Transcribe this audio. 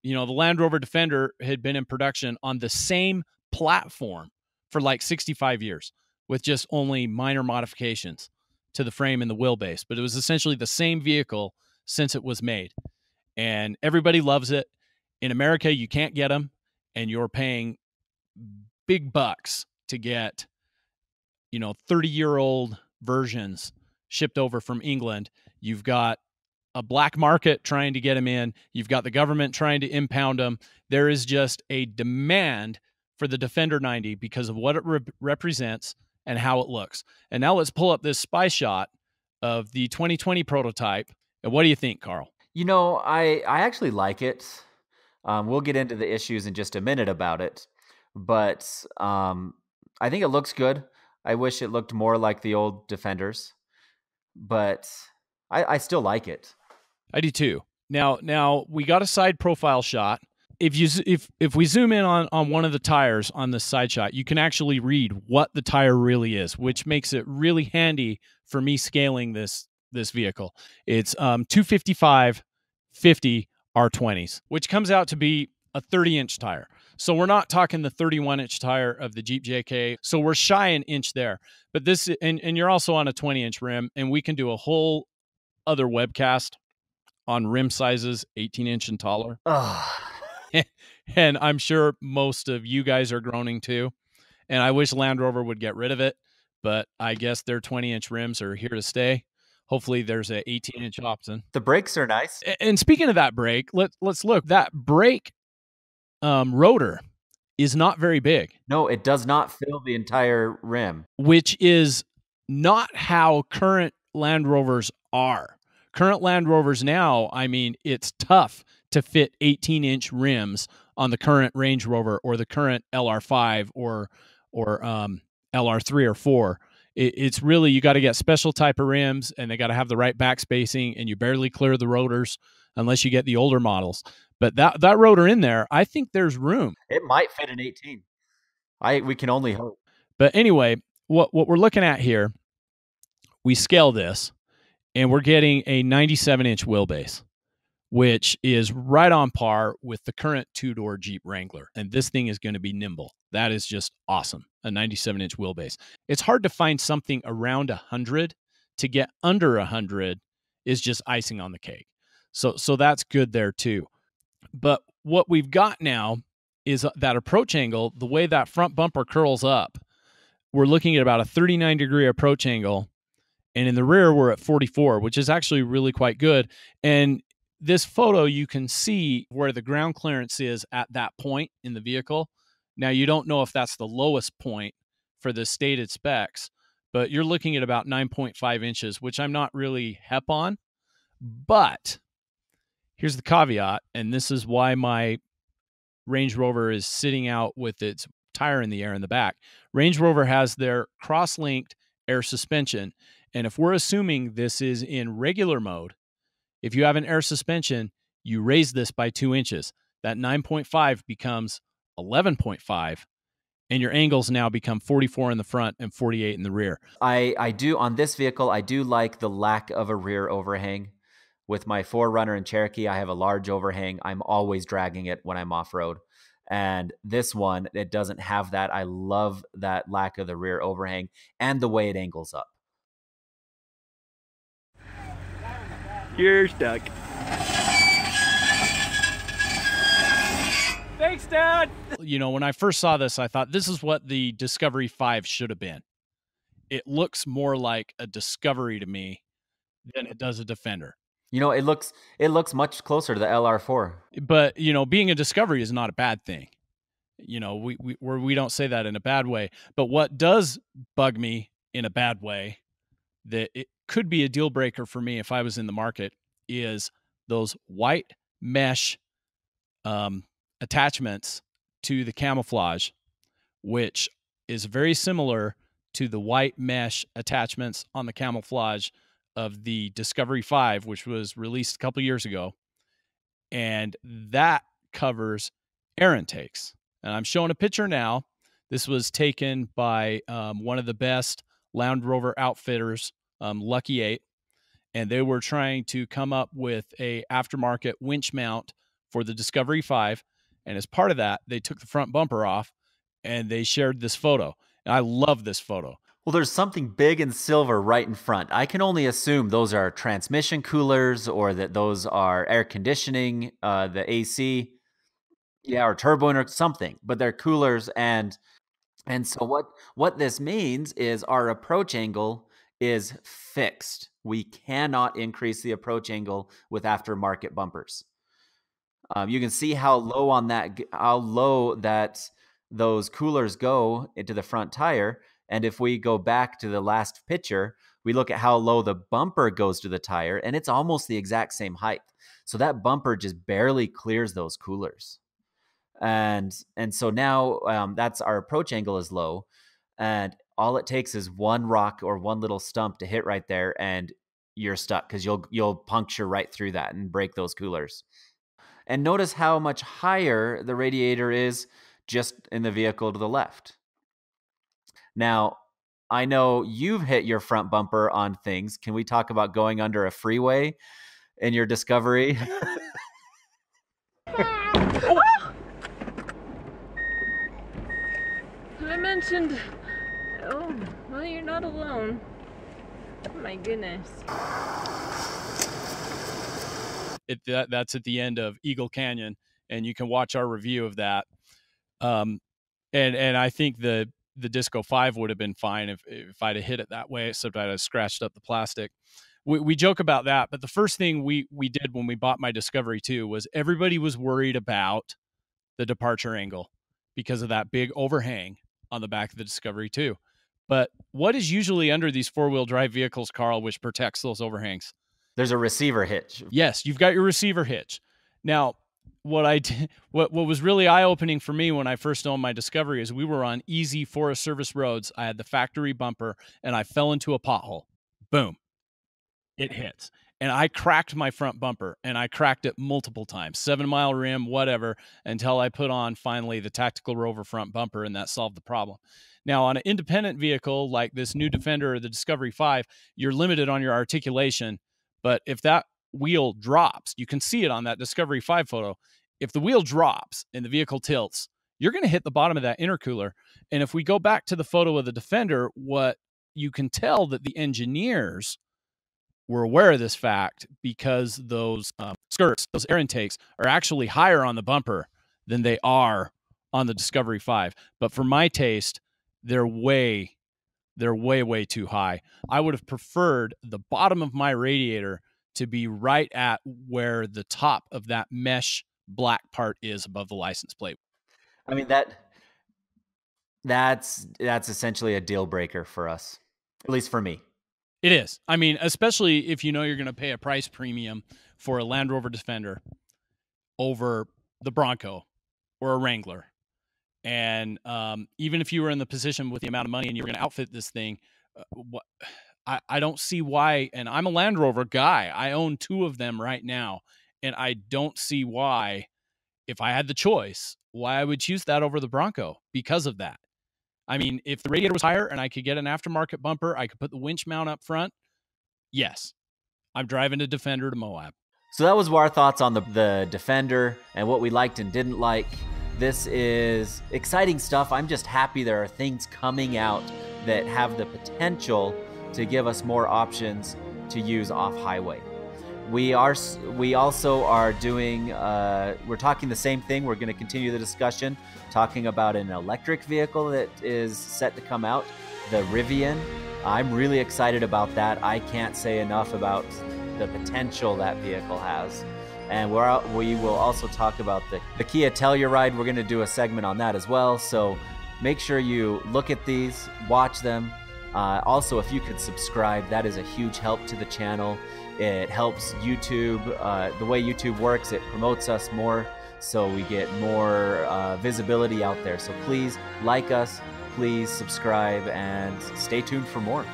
You know, the Land Rover Defender had been in production on the same platform for like 65 years with just only minor modifications to the frame and the wheelbase. But it was essentially the same vehicle since it was made. And everybody loves it. In America, you can't get them, and you're paying big bucks to get, 30-year-old versions shipped over from England. You've got a black market trying to get them in. You've got the government trying to impound them. There is just a demand for the Defender 90 because of what it represents and how it looks. And now let's pull up this spy shot of the 2020 prototype. And what do you think, Carl? I actually like it. We'll get into the issues in just a minute about it, but I think it looks good. I wish it looked more like the old Defenders, but I still like it. I do too. Now we got a side profile shot. If we zoom in on one of the tires on this side shot, you can actually read what the tire really is, which makes it really handy for me scaling this vehicle. It's 255 50 R20s, which comes out to be a 30-inch tire. So we're not talking the 31-inch tire of the Jeep JK. So we're shy an inch there. But this, and you're also on a 20-inch rim, and we can do a whole other webcast on rim sizes 18-inch and taller. And I'm sure most of you guys are groaning too. And I wish Land Rover would get rid of it, but I guess their 20-inch rims are here to stay. Hopefully there's an 18-inch option. The brakes are nice. And speaking of that brake, let's look. That brake rotor is not very big. No, it does not fill the entire rim. Which is not how current Land Rovers are. Current Land Rovers now, I mean, it's tough to fit 18-inch rims on the current Range Rover or the current LR5 or LR3 or 4. It's really, you got to get special type of rims, and they got to have the right back spacing, and you barely clear the rotors unless you get the older models. But that rotor in there, I think there's room. It might fit an 18. We can only hope. But anyway, what we're looking at here, we scale this, and we're getting a 97-inch wheelbase, which is right on par with the current two-door Jeep Wrangler. And this thing is going to be nimble. That is just awesome, a 97-inch wheelbase. It's hard to find something around 100. To get under 100 is just icing on the cake. So that's good there too. But what we've got now is that approach angle, the way that front bumper curls up, we're looking at about a 39-degree approach angle. And in the rear, we're at 44, which is actually really quite good. And this photo, you can see where the ground clearance is at that point in the vehicle. Now, you don't know if that's the lowest point for the stated specs, but you're looking at about 9.5 inches, which I'm not really hep on. But here's the caveat, and this is why my Range Rover is sitting out with its tire in the air in the back. Range Rover has their cross-linked air suspension, and if we're assuming this is in regular mode, if you have an air suspension, you raise this by 2 inches. That 9.5 becomes 11.5, and your angles now become 44 in the front and 48 in the rear. I do, on this vehicle, I do like the lack of a rear overhang. With my 4Runner and Cherokee, I have a large overhang. I'm always dragging it when I'm off-road. And this one, it doesn't have that. I love that lack of the rear overhang and the way it angles up. You're stuck. Thanks, Dad. When I first saw this, I thought this is what the Discovery 5 should have been. It looks more like a Discovery to me than it does a Defender. It looks much closer to the LR4. But, being a Discovery is not a bad thing. We don't say that in a bad way. But what does bug me in a bad way, that it could be a deal breaker for me if I was in the market, is those white mesh attachments to the camouflage, which is very similar to the white mesh attachments on the camouflage of the Discovery 5, which was released a couple years ago. And that covers air intakes. And I'm showing a picture now. This was taken by one of the best Land Rover outfitters, Lucky 8. And they were trying to come up with a aftermarket winch mount for the Discovery 5. And as part of that, they took the front bumper off and they shared this photo. And I love this photo. Well, there's something big and silver right in front. I can only assume those are transmission coolers or that those are air conditioning, the AC, or turbo or something, but they're coolers. And so what this means is our approach angle is fixed. We cannot increase the approach angle with aftermarket bumpers. You can see how low that those coolers go into the front tire. And if we go back to the last picture, we look at how low the bumper goes to the tire, and it's almost the exact same height. So that bumper just barely clears those coolers. And so now that's our approach angle is low, and all it takes is one rock or one little stump to hit right there, and you're stuck because you'll puncture right through that and break those coolers. And notice how much higher the radiator is just in the vehicle to the left. Now, I know you've hit your front bumper on things. Can we talk about going under a freeway in your Discovery? I mentioned, oh, well, you're not alone. Oh my goodness. That's at the end of Eagle Canyon, and you can watch our review of that. And I think the Disco 5 would have been fine if I'd have hit it that way, except I'd have scratched up the plastic. We joke about that, but the first thing we did when we bought my Discovery 2 was everybody was worried about the departure angle because of that big overhang on the back of the Discovery 2. But what is usually under these four-wheel drive vehicles, Carl, which protects those overhangs? There's a receiver hitch. Yes, you've got your receiver hitch. Now, what was really eye-opening for me when I first owned my Discovery is we were on easy Forest Service roads. I had the factory bumper, and I fell into a pothole. Boom. It hits. And I cracked my front bumper, and I cracked it multiple times, 7-mile rim, whatever, until I put on finally the Tactical Rover front bumper, and that solved the problem. Now, on an independent vehicle like this new Defender or the Discovery 5, you're limited on your articulation, but if that wheel drops, you can see it on that Discovery 5 photo. If the wheel drops and the vehicle tilts, you're going to hit the bottom of that intercooler. And if we go back to the photo of the Defender, what you can tell that the engineers were aware of this fact because those skirts, those air intakes, are actually higher on the bumper than they are on the Discovery 5. But for my taste, they're way too high. I would have preferred the bottom of my radiator to be right at where the top of that mesh black part is above the license plate. I mean, that's essentially a deal breaker for us, at least for me. It is. I mean, especially if you know you're going to pay a price premium for a Land Rover Defender over the Bronco or a Wrangler. And even if you were in the position with the amount of money and you were going to outfit this thing, I don't see why. And I'm a Land Rover guy. I own 2 of them right now. And I don't see why, if I had the choice, why I would choose that over the Bronco because of that. I mean, if the radiator was higher and I could get an aftermarket bumper, I could put the winch mount up front. Yes, I'm driving a Defender to Moab. So that was our thoughts on the Defender and what we liked and didn't like. This is exciting stuff. I'm just happy there are things coming out that have the potential to give us more options to use off-highway. We also are doing, we're talking the same thing. We're going to continue the discussion, talking about an electric vehicle that is set to come out, the Rivian. I'm really excited about that. I can't say enough about the potential that vehicle has. And we will also talk about the Kia Telluride. We're going to do a segment on that as well. So make sure you look at these, watch them. Also, if you could subscribe, that is a huge help to the channel. It helps YouTube. The way YouTube works, it promotes us more, so we get more visibility out there. So please like us, please subscribe, and stay tuned for more.